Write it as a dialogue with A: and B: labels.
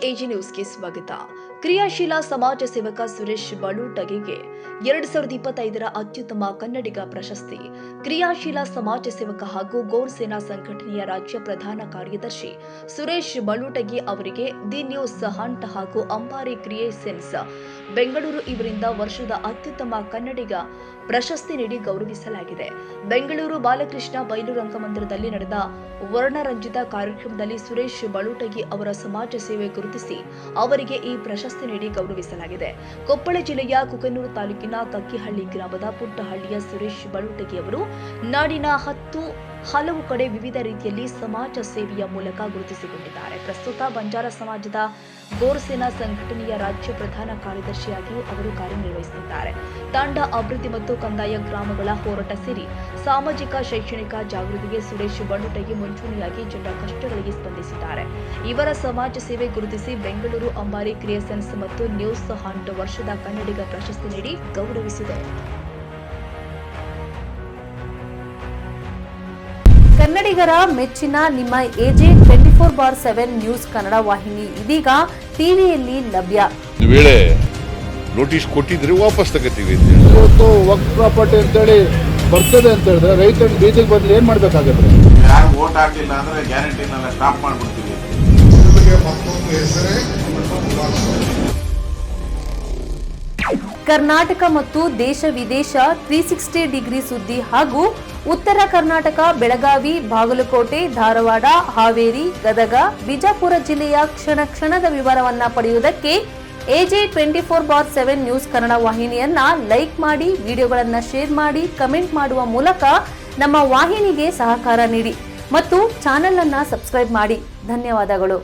A: AG ನ್ಯೂಸ್ಗೆ ಸ್ವಾಗತ. ಕ್ರಿಯಾಶೀಲ ಸಮಾಜ ಸೇವಕ ಸುರೇಶ್ ಬಳುಟಗಿಗೆ 2025ರ ಅತ್ಯುತ್ತಮ ಕನ್ನಡಿಗ ಪ್ರಶಸ್ತಿ. ಕ್ರಿಯಾಶೀಲ ಸಮಾಜ ಸೇವಕ ಹಾಗೂ ಗೌರ್ ಸೇನಾ ಸಂಘಟನೆಯ ರಾಜ್ಯ ಪ್ರಧಾನ ಕಾರ್ಯದರ್ಶಿ ಸುರೇಶ್ ಬಳುಟಗಿ ಅವರಿಗೆ ದಿ ನ್ಯೂಸ್ ಹಂಟ್ ಹಾಗೂ ಅಂಬಾರಿ ಕ್ರಿಯೇಷನ್ಸ್ ಬೆಂಗಳೂರು ಇವರಿಂದ ವರ್ಷದ ಅತ್ಯುತ್ತಮ ಕನ್ನಡಿಗ ಪ್ರಶಸ್ತಿ ನೀಡಿ ಗೌರವಿಸಲಾಗಿದೆ. ಬೆಂಗಳೂರು ಬಾಲಕೃಷ್ಣ ಬಯಲು ರಂಗಮಂದಿರದಲ್ಲಿ ನಡೆದ ವರ್ಣರಂಜಿತ ಕಾರ್ಯಕ್ರಮದಲ್ಲಿ ಸುರೇಶ್ ಬಳುಟಗಿ ಅವರ ಸಮಾಜ ಸೇವೆ ಗುರುತಿಸಿ ಅವರಿಗೆ ಈ ಪ್ರಶಸ್ತಿ ನೀಡಿ ಗೌರವಿಸಲಾಗಿದೆ. ಕೊಪ್ಪಳ ಜಿಲ್ಲೆಯ ಕುಕನೂರು ತಾಲೂಕಿನ ಕಕ್ಕಿಹಳ್ಳಿ ಗ್ರಾಮದ ಪುಟ್ಟಹಳ್ಳಿಯ ಸುರೇಶ್ ಬಳುಟಗಿ ಅವರು ನಾಡಿನ ಹಲವು ಕಡೆ ವಿವಿಧ ರೀತಿಯಲ್ಲಿ ಸಮಾಜ ಸೇವೆಯ ಮೂಲಕ ಗುರುತಿಸಿಕೊಂಡಿದ್ದಾರೆ. ಪ್ರಸ್ತುತ ಬಂಜಾರ ಸಮಾಜದ ಗೋರ್ ಸೇನಾ ಸಂಘಟನೆಯ ರಾಜ್ಯ ಪ್ರಧಾನ ಕಾರ್ಯದರ್ಶಿಯಾಗಿಯೂ ಅವರು ಕಾರ್ಯನಿರ್ವಹಿಸುತ್ತಿದ್ದಾರೆ. ತಾಂಡ ಅಭಿವೃದ್ಧಿ ಮತ್ತು ಕಂದಾಯ ಗ್ರಾಮಗಳ ಹೋರಾಟ ಸೇರಿ ಸಾಮಾಜಿಕ ಶೈಕ್ಷಣಿಕ ಜಾಗೃತಿಗೆ ಸುರೇಶ್ ಬಳುಟಗಿ ಮುಂಚೂಣಿಯಾಗಿ ಜನರ ಕಷ್ಟಗಳಿಗೆ ಸ್ಪಂದಿಸಿದ್ದಾರೆ. ಇವರ ಸಮಾಜ ಸೇವೆ ಗುರುತಿಸಿ ಬೆಂಗಳೂರು ಅಂಬಾರಿ ಕ್ರಿಯೇಷನ್ಸ್ ಮತ್ತು ನ್ಯೂಸ್ ಹಂಟ್ ವರ್ಷದ ಕನ್ನಡಿಗ ಪ್ರಶಸ್ತಿ ನೀಡಿ ಗೌರವಿಸಿದೆ.
B: ಕನ್ನಡಿಗರ ಮೆಚ್ಚಿನ ನಿಮ್ಮ ಎಜೆ 24/7 ನ್ಯೂಸ್ ಕನ್ನಡ ವಾಹಿನಿ ಇದೀಗ ಟಿವಿಯಲ್ಲಿ ಲಭ್ಯ.
C: ವೇಳೆ ನೋಟಿಸ್ ಕೊಟ್ಟಿದ್ರೆ ವಾಪಸ್ ತಗೋತೀವಿ.
D: ಇವತ್ತು ವಕ್ಫ್ ಪ್ರಾಪರ್ಟಿ ಅಂತೇಳಿ ಬರ್ತದೆ ಅಂತ ಹೇಳಿದ್ರೆ ರೈತರು ಬೀದಿಗೆ ಬದಲು ಏನ್ ಮಾಡ್ಬೇಕಾಗತ್ತೆ?
E: ಯಾರು ವೋಟ್ ಹಾಕಿಲ್ಲ ಅಂದ್ರೆ ಗ್ಯಾರಂಟಿನೆಲ್ಲ ಸ್ಟಾಪ್ ಮಾಡ್ಬಿಡ್ತೀವಿ.
B: ಕರ್ನಾಟಕ ಮತ್ತು ದೇಶ ವಿದೇಶ 360 ಡಿಗ್ರಿ ಸುದ್ದಿ ಹಾಗೂ ಉತ್ತರ ಕರ್ನಾಟಕ, ಬೆಳಗಾವಿ, ಬಾಗಲಕೋಟೆ, ಧಾರವಾಡ, ಹಾವೇರಿ, ಗದಗ, ಬಿಜಾಪುರ ಜಿಲ್ಲೆಯ ಕ್ಷಣದ ವಿವರವನ್ನ ಪಡೆಯುವುದಕ್ಕೆ ಎಜೆ 24/7 ನ್ಯೂಸ್ ಕನ್ನಡ ವಾಹಿನಿಯನ್ನ ಲೈಕ್ ಮಾಡಿ, ವಿಡಿಯೋಗಳನ್ನ ಶೇರ್ ಮಾಡಿ, ಕಮೆಂಟ್ ಮಾಡುವ ಮೂಲಕ ನಮ್ಮ ವಾಹಿನಿಗೆ ಸಹಕಾರ ನೀಡಿ ಮತ್ತು ಚಾನೆಲ್ ಅನ್ನ ಸಬ್ಸ್ಕ್ರೈಬ್ ಮಾಡಿ. ಧನ್ಯವಾದಗಳು.